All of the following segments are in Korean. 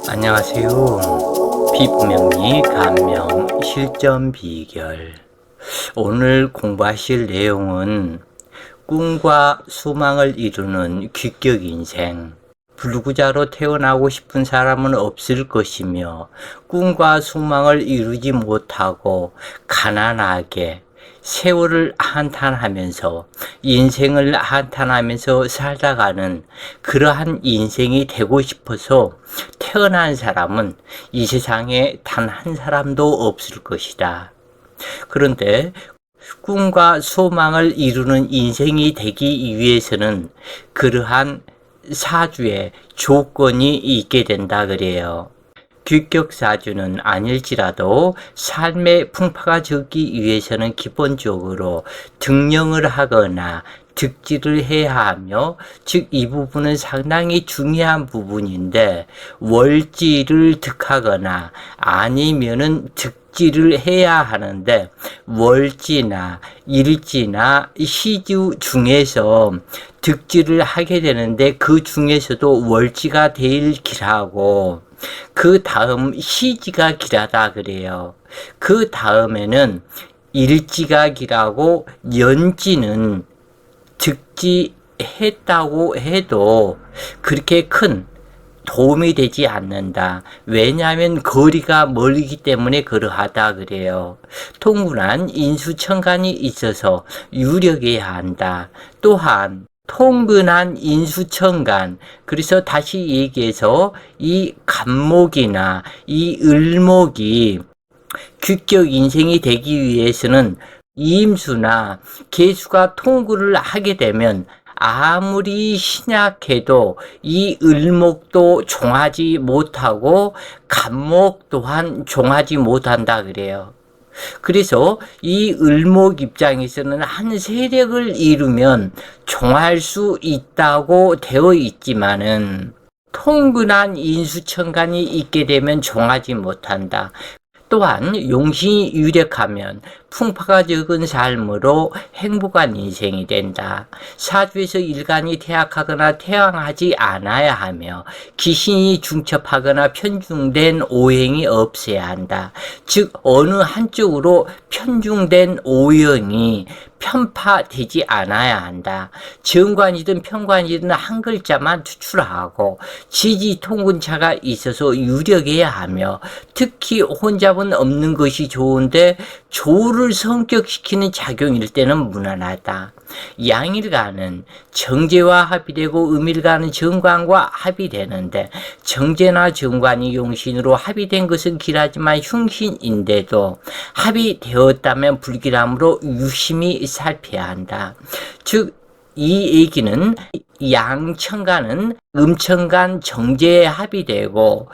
안녕하세요. 피부명리 감명 실전 비결. 오늘 공부하실 내용은 꿈과 소망을 이루는 규격 인생. 불구자로 태어나고 싶은 사람은 없을 것이며 꿈과 소망을 이루지 못하고 가난하게 세월을 한탄하면서 인생을 한탄하면서 살다가는 그러한 인생이 되고 싶어서 태어난 사람은 이 세상에 단 한 사람도 없을 것이다. 그런데 꿈과 소망을 이루는 인생이 되기 위해서는 그러한 사주에 조건이 있게 된다 그래요. 규격사주는 아닐지라도 삶의 풍파가 적기 위해서는 기본적으로 등령을 하거나 득지를 해야 하며, 즉 이 부분은 상당히 중요한 부분인데, 월지를 득하거나 아니면은 득지를 해야 하는데, 월지나 일지나 시주 중에서 득지를 하게 되는데 그 중에서도 월지가 제일 길하고 그 다음 시지가 길하다 그래요. 그 다음에는 일지가 길하고 연지는 득지했다고 해도 그렇게 큰 도움이 되지 않는다. 왜냐하면 거리가 멀기 때문에 그러하다 그래요. 통근한 인수천간이 있어서 유력해야 한다. 또한 통근한 인수천간, 그래서 다시 얘기해서 이 간목이나 이 을목이 규격 인생이 되기 위해서는 임수나 계수가 통근을 하게 되면 아무리 신약해도 이 을목도 종하지 못하고 간목 또한 종하지 못한다 그래요. 그래서 이 을목 입장에서는 한 세력을 이루면 종할 수 있다고 되어 있지만은 통근한 인수천간이 있게 되면 종하지 못한다. 또한 용신이 유력하면 풍파가 적은 삶으로 행복한 인생이 된다. 사주에서 일간이 퇴학하거나 퇴항하지 않아야 하며 귀신이 중첩하거나 편중된 오행이 없어야 한다. 즉 어느 한쪽으로 편중된 오행이 편파되지 않아야 한다. 정관이든 편관이든 한 글자만 투출하고 지지통근차가 있어서 유력해야 하며, 특히 혼잡은 없는 것이 좋은데 조를 성격시키는 작용일 때는 무난하다. 양일간은 정제와 합의되고 음일간은 정관과 합의되는데, 정제나 정관이 용신으로 합의된 것은 길하지만 흉신인데도 합의되었다면 불길함으로 유심히 살펴야 한다. 즉 이 얘기는 양천간은 음천간 정제에 합의되고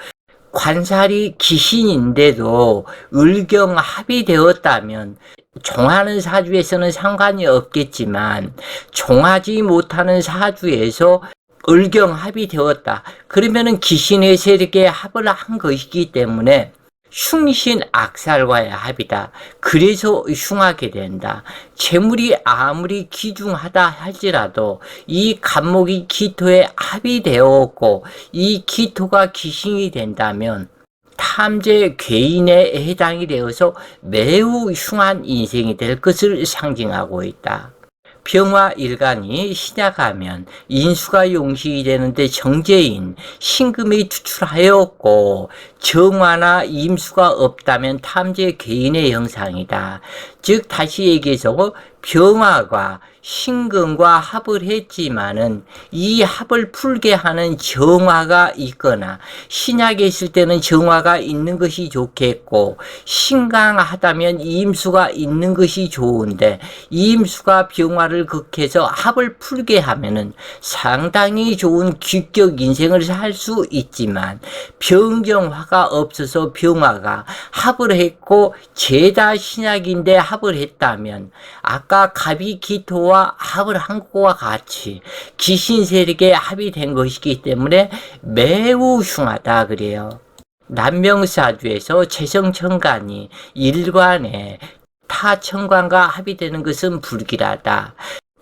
관살이 기신인데도 을경 합의되었다면 종하는 사주에서는 상관이 없겠지만 종하지 못하는 사주에서 을경 합의되었다. 그러면은 기신의 세력에 합을 한 것이기 때문에 흉신 악살과의 합이다. 그래서 흉하게 된다. 재물이 아무리 귀중하다 할지라도 이 간목이 기토에 합의되었고 이 기토가 기신이 된다면 탐재 괴인에 해당이 되어서 매우 흉한 인생이 될 것을 상징하고 있다. 병화 일간이 신약하면 인수가 용신이 되는데 정제인 신금이 투출하였고 정화나 임수가 없다면 탐재 괴인의 형상이다. 즉 다시 얘기해서 병화가 신금과 합을 했지만은 이 합을 풀게 하는 정화가 있거나, 신약에 있을 때는 정화가 있는 것이 좋겠고 신강하다면 임수가 있는 것이 좋은데, 임수가 병화를 극해서 합을 풀게 하면은 상당히 좋은 규격 인생을 살 수 있지만, 병정화가 없어서 병화가 합을 했고 죄다 신약인데 합을 했다면 아까 갑이 기토와 합을 한 것과 같이 귀신 세력에 합의된 것이기 때문에 매우 흉하다 그래요. 남명사주에서 재성천간이 일관에 타천간과 합의되는 것은 불길하다.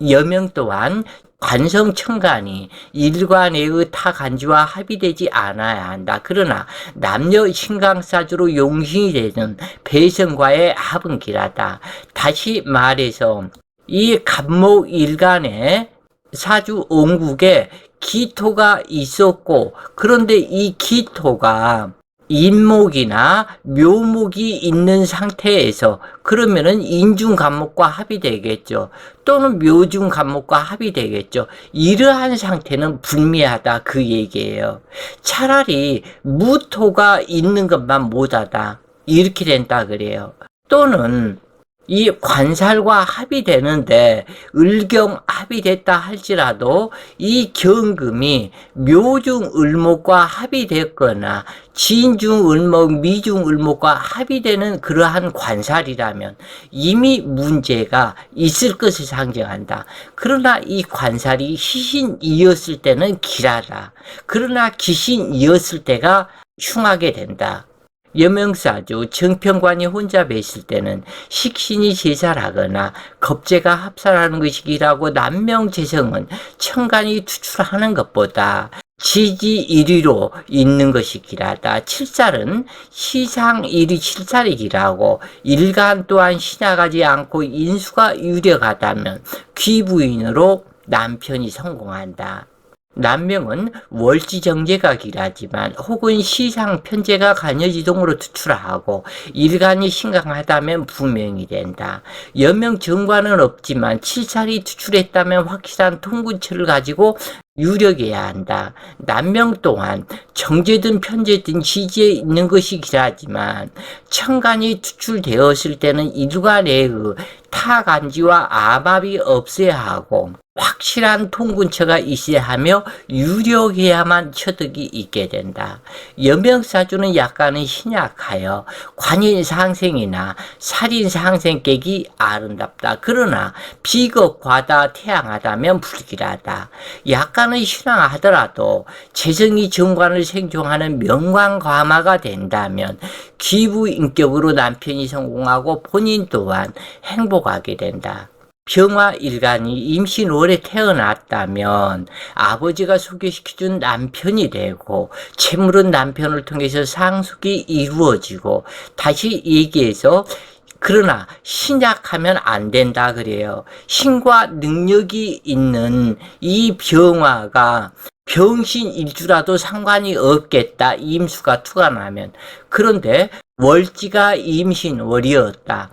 여명 또한 관성천간이 일관의 타간지와 합의되지 않아야 한다. 그러나 남녀 신강사주로 용신이 되는 배성과의 합은 길하다. 다시 말해서 이 갑목일간의 사주 원국에 기토가 있었고, 그런데 이 기토가 인목이나 묘목이 있는 상태에서 그러면은 인중갑목과 합이 되겠죠. 또는 묘중갑목과 합이 되겠죠. 이러한 상태는 불미하다 그 얘기예요. 차라리 무토가 있는 것만 못하다 이렇게 된다 그래요. 또는 이 관살과 합이 되는데 을경 합이 됐다 할지라도 이 경금이 묘중을목과 합이 됐거나 진중을목, 미중을목과 합이 되는 그러한 관살이라면 이미 문제가 있을 것을 상징한다. 그러나 이 관살이 희신이었을 때는 길하다. 그러나 기신이었을 때가 흉하게 된다. 여명사주 정평관이 혼자 뵀을 때는 식신이 제살하거나 겁재가 합살하는 것이기라고 남명재성은 천간이 투출하는 것보다 지지 1위로 있는 것이 길하다. 칠살은 시상 1위 칠살이기라고 일간 또한 신약하지 않고 인수가 유력하다면 귀부인으로 남편이 성공한다. 남명은 월지정제가 길하지만 혹은 시상 편제가 간여지동으로 투출하고 일간이 심각하다면 분명히 된다. 여명 정관은 없지만 칠살이 투출했다면 확실한 통근처를 가지고 유력해야 한다. 남명 또한 정제든 편제든 지지에 있는 것이 길하지만 천간이 투출되었을 때는 일간의 타간지와 아합이 없어야 하고 확실한 통근처가 있어야 하며 유력해야만 처득이 있게 된다. 여명사주는 약간은 신약하여 관인상생이나 살인상생객이 아름답다. 그러나 비겁과다 태양하다면 불길하다. 약간은 신앙하더라도 재성이 정관을 생존하는 명관과마가 된다면 귀부인격으로 남편이 성공하고 본인 또한 행복하게 된다. 병화일간이 임신월에 태어났다면 아버지가 소개시켜준 남편이 되고 채물은 남편을 통해서 상속이 이루어지고 다시 얘기해서 그러나 신약하면 안 된다 그래요. 신과 능력이 있는 이 병화가 병신일주라도 상관이 없겠다. 임수가 투가 나면. 그런데 월지가 임신월이었다.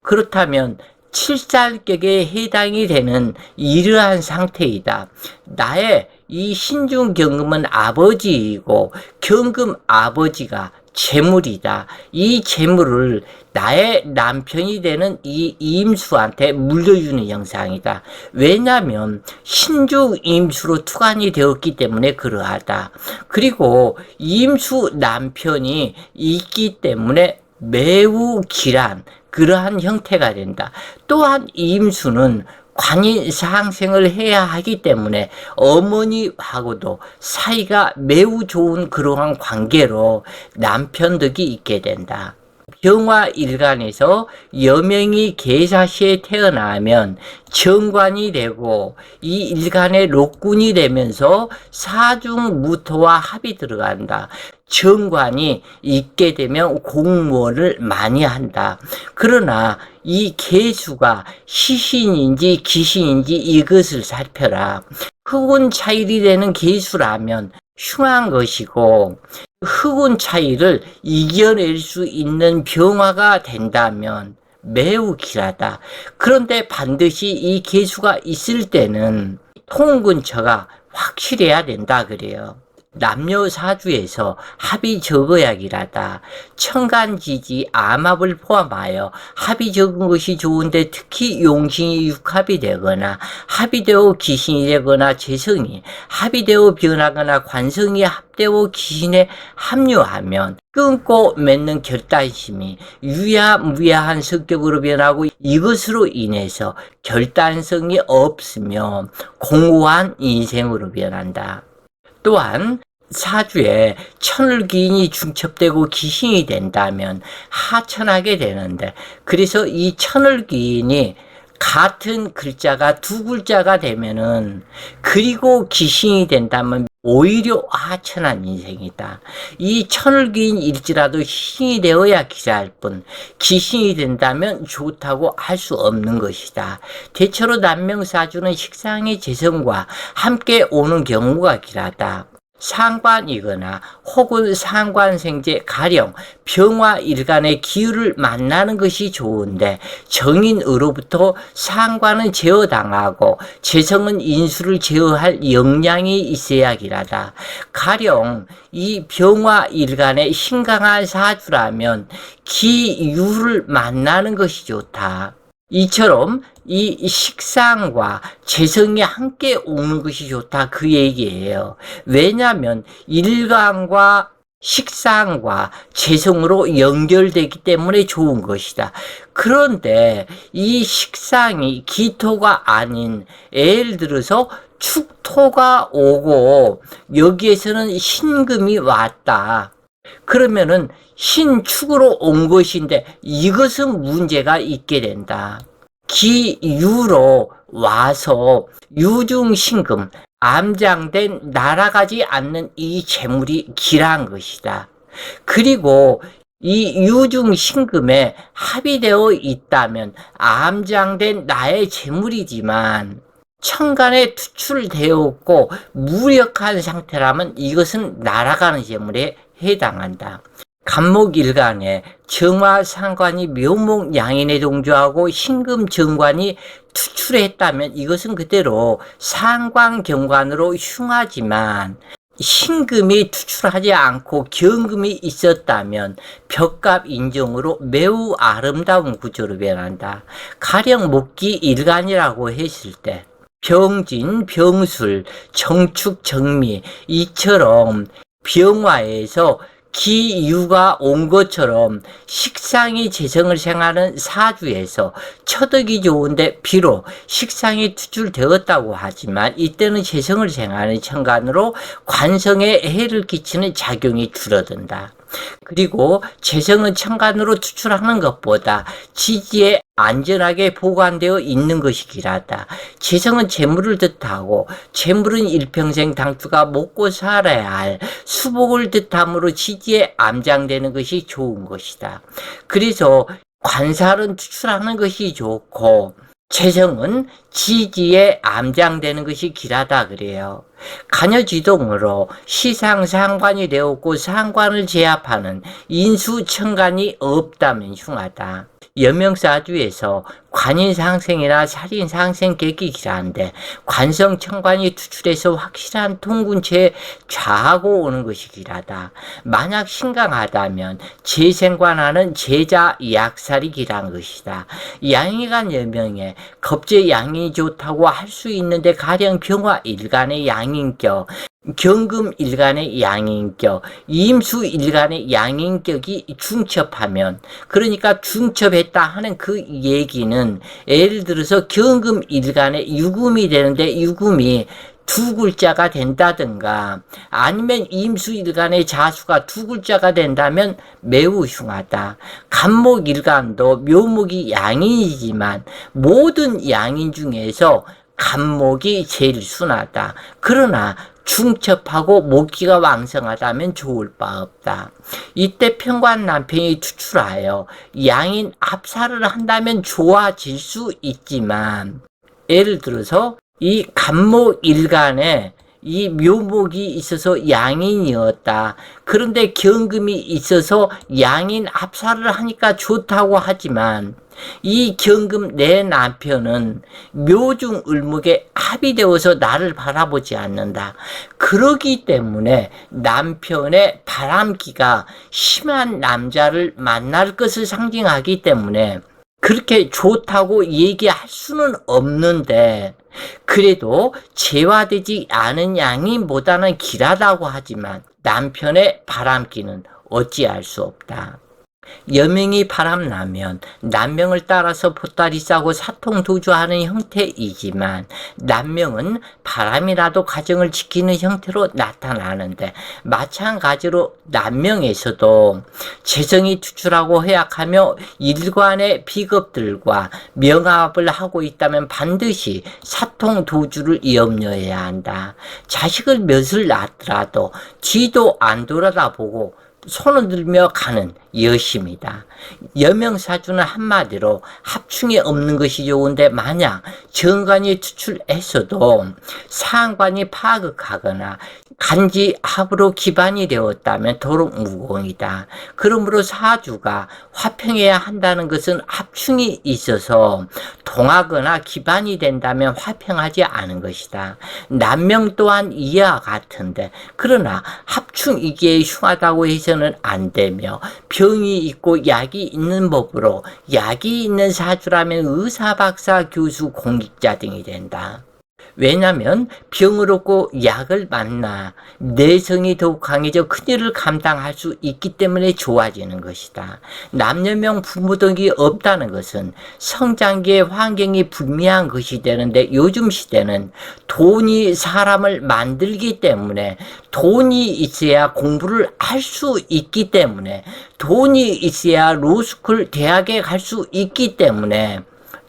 그렇다면 칠살격에 해당이 되는 이러한 상태이다. 나의 이 신중경금은 아버지이고 경금 아버지가 재물이다. 이 재물을 나의 남편이 되는 이 임수한테 물려주는 형상이다. 왜냐하면 신중 임수로 투관이 되었기 때문에 그러하다. 그리고 임수 남편이 있기 때문에 매우 길한 그러한 형태가 된다. 또한 임수는 관인상생을 해야 하기 때문에 어머니하고도 사이가 매우 좋은 그러한 관계로 남편 덕이 있게 된다. 병화일간에서 여명이 계사시에 태어나면 정관이 되고 이 일간의禄군이 되면서 사중무토와 합이 들어간다. 정관이 있게 되면 공무원을 많이 한다. 그러나 이 계수가 시신인지 기신인지 이것을 살펴라. 흑운 차일이 되는 계수라면 흉한 것이고 흑운 차이를 이겨낼 수 있는 병화가 된다면 매우 길하다. 그런데 반드시 이 계수가 있을 때는 통근처가 확실해야 된다 그래요. 남녀 사주에서 합이 적어야 길하다. 천간지지 암합을 포함하여 합이 적은 것이 좋은데 특히 용신이 육합이 되거나 합이 되어 기신이 되거나 재성이 합이 되어 변하거나 관성이 합되어 기신에 합류하면 끊고 맺는 결단심이 유야무야한 성격으로 변하고 이것으로 인해서 결단성이 없으며 공고한 인생으로 변한다. 또한 사주에 천을기인이 중첩되고 기신이 된다면 하천하게 되는데 그래서 이 천을기인이 같은 글자가 두 글자가 되면은, 그리고 기신이 된다면 오히려 하천한 인생이다. 이 천을 기인 일지라도 신이 되어야 기사할 뿐 기신이 된다면 좋다고 할 수 없는 것이다. 대체로 남명사주는 식상의 재성과 함께 오는 경우가 길하다. 상관이거나 혹은 상관생제 가령 병화 일간의 기운을 만나는 것이 좋은데 정인으로부터 상관은 제어당하고 재성은 인수를 제어할 역량이 있어야 길하다. 가령 이 병화 일간의 신강한 사주라면 기유를 만나는 것이 좋다. 이처럼 이 식상과 재성이 함께 오는 것이 좋다, 그 얘기예요. 왜냐하면 일간과 식상과 재성으로 연결되기 때문에 좋은 것이다. 그런데 이 식상이 기토가 아닌, 예를 들어서 축토가 오고 여기에서는 신금이 왔다. 그러면은 신축으로 온 것인데 이것은 문제가 있게 된다. 기유로 와서 유중신금, 암장된 날아가지 않는 이 재물이 길한 것이다. 그리고 이 유중신금에 합의되어 있다면 암장된 나의 재물이지만 천간에 투출되었고 무력한 상태라면 이것은 날아가는 재물에 해당한다. 간목일간에 정화상관이 묘목양인에 동조하고 신금정관이 투출했다면 이것은 그대로 상관경관으로 흉하지만 신금이 투출하지 않고 경금이 있었다면 벽갑 인정으로 매우 아름다운 구조로 변한다. 가령 목기일간이라고 했을 때 병진, 병술, 정축, 정미 이처럼 병화에서 기유가 온 것처럼 식상이 재성을 생하는 사주에서 처덕이 좋은데 비록 식상이 투출되었다고 하지만 이때는 재성을 생하는 천간으로 관성에 해를 끼치는 작용이 줄어든다. 그리고 재성은 천간으로 투출하는 것보다 지지에 안전하게 보관되어 있는 것이 길하다. 재성은 재물을 뜻하고 재물은 일평생 당주가 먹고 살아야 할 수복을 뜻하므로 지지에 암장되는 것이 좋은 것이다. 그래서 관살은 투출하는 것이 좋고 재성은 지지에 암장되는 것이 길하다 그래요. 간여지동으로 시상상관이 되었고 상관을 제압하는 인수천간이 없다면 흉하다. 여명사주에서 관인상생이나 살인상생 객이 길한데 관성천관이 투출해서 확실한 통군체에 좌하고 오는 것이 길하다. 만약 신강하다면 재생관하는 제자 약살이 길한 것이다. 양이간 여명에 겁제 양이 좋다고 할 수 있는데 가령 병화 일간의 양인격, 경금 일간의 양인격, 임수 일간의 양인격이 중첩하면, 그러니까 중첩했다 하는 그 얘기는 예를 들어서 경금 일간의 유금이 되는데 유금이 두 글자가 된다든가 아니면 임수일간의 자수가 두 글자가 된다면 매우 흉하다. 간목일간도 묘목이 양인이지만 모든 양인 중에서 간목이 제일 순하다. 그러나 중첩하고 목기가 왕성하다면 좋을 바 없다. 이때 편관 남편이 투출하여 양인 합사를 한다면 좋아질 수 있지만 예를 들어서 이 간목일간에 이 묘목이 있어서 양인이었다. 그런데 경금이 있어서 양인 합사를 하니까 좋다고 하지만 이 경금 내 남편은 묘중 을목에 합의되어서 나를 바라보지 않는다. 그러기 때문에 남편의 바람기가 심한 남자를 만날 것을 상징하기 때문에 그렇게 좋다고 얘기할 수는 없는데 그래도 재화되지 않은 양인보다는 길하다고 하지만 남편의 바람기는 어찌할 수 없다. 여명이 바람나면 남명을 따라서 보따리 싸고 사통도주하는 형태이지만 남명은 바람이라도 가정을 지키는 형태로 나타나는데, 마찬가지로 남명에서도 재성이 투출하고 허약하며 일관의 비겁들과 명합을 하고 있다면 반드시 사통도주를 염려해야 한다. 자식을 몇을 낳더라도 뒤도 안 돌아다보고 손을 들며 가는 여심이다. 여명사주는 한마디로 합충이 없는 것이 좋은데, 만약 정관이 투출했어도 상관이 파극하거나 간지합으로 기반이 되었다면 도록 무공이다. 그러므로 사주가 화평해야 한다는 것은 합충이 있어서 동하거나 기반이 된다면 화평하지 않은 것이다. 남명 또한 이와 같은데, 그러나 합충이기에 흉하다고 해서는 안 되며, 병이 있고 약이 있는 법으로 약이 있는 사주라면 의사, 박사, 교수, 공직자 등이 된다. 왜냐하면 병을 얻고 약을 만나 내성이 더욱 강해져 큰일을 감당할 수 있기 때문에 좋아지는 것이다. 남녀명 부모덕이 없다는 것은 성장기의 환경이 불미한 것이 되는데, 요즘 시대는 돈이 사람을 만들기 때문에, 돈이 있어야 공부를 할 수 있기 때문에, 돈이 있어야 로스쿨 대학에 갈 수 있기 때문에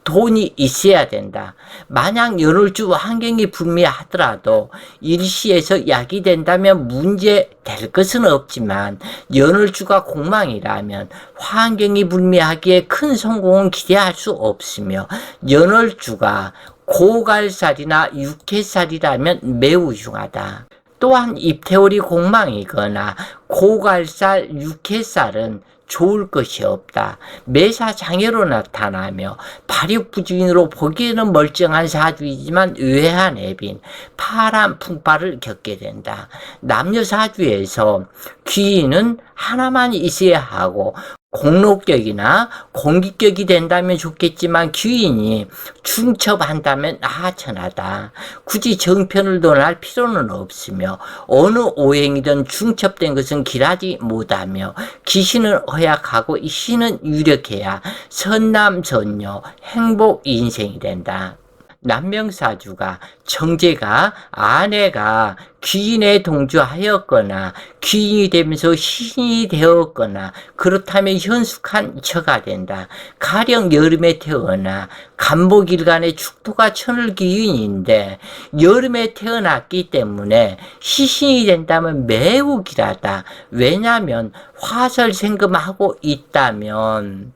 돈이 있어야 된다. 만약 연월주 환경이 불미하더라도 일시에서 약이 된다면 문제 될 것은 없지만, 연월주가 공망이라면 환경이 불미하기에 큰 성공은 기대할 수 없으며, 연월주가 고갈살이나 육해살이라면 매우 흉하다. 또한 입태월이 공망이거나 고갈살, 육해살은 좋을 것이 없다. 매사 장애로 나타나며 발육부주인으로 보기에는 멀쩡한 사주이지만 외한 애빈, 파란 풍파를 겪게 된다. 남녀 사주에서 귀인은 하나만 있어야 하고, 공록격이나 공기격이 된다면 좋겠지만 귀인이 중첩한다면 하천하다. 굳이 정편을 논할 필요는 없으며, 어느 오행이든 중첩된 것은 길하지 못하며, 기신은 허약하고 이 신은 유력해야 선남선녀 행복 인생이 된다. 남명사주가 정제가 아내가 귀인에 동조하였거나 귀인이 되면서 신이 되었거나 그렇다면 현숙한 처가 된다. 가령 여름에 태어나 간목일간의 축토가 천을귀인인데 여름에 태어났기 때문에 시신이 된다면 매우 길하다. 왜냐하면 화설생금하고 있다면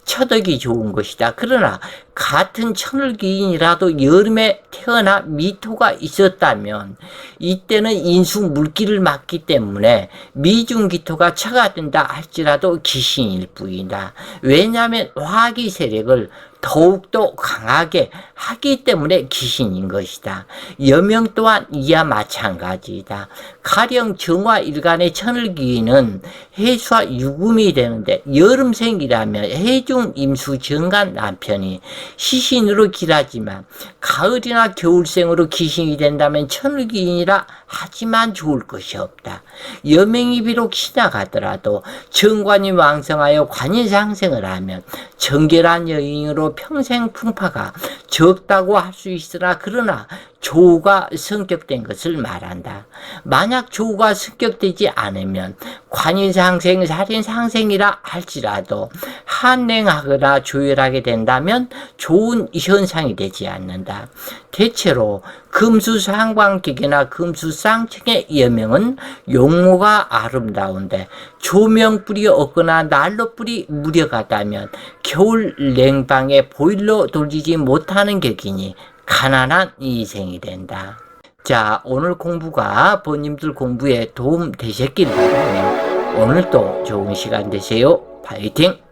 처덕이 좋은 것이다. 그러나 같은 천을귀인이라도 여름에 태어나 미토가 있었다면 이때는 인수 물기를 맞기 때문에 미중기토가 처가 된다 할지라도 기신일 뿐이다. 왜냐하면 화기 세력을 더욱더 강하게 하기 때문에 기신인 것이다. 여명 또한 이와 마찬가지이다. 가령 정화일간의 천을귀인은 해수와 유금이 되는데 여름생이라면 해중 임수 정간 남편이 시신으로 길하지만 가을이나 겨울생으로 기신이 된다면 천을귀인이라 하지만 좋을 것이 없다. 여명이 비록 시나가더라도 정관이 왕성하여 관인상생을 하면 정결한 여인으로 평생 풍파가 적다고 할 수 있으나, 그러나 조우가 성격된 것을 말한다. 만약 조우가 성격되지 않으면 관인상생, 살인상생이라 할지라도 한냉하거나 조열하게 된다면 좋은 현상이 되지 않는다. 대체로 금수상관격이나 금수쌍청의 여명은 용모가 아름다운데 조명불이 없거나 난로불이 무력하다면 겨울 냉방에 보일러 돌리지 못하는 격이니 가난한 인생이 된다. 자, 오늘 공부가 본님들 공부에 도움 되셨길 바라며 오늘도 좋은 시간 되세요. 파이팅!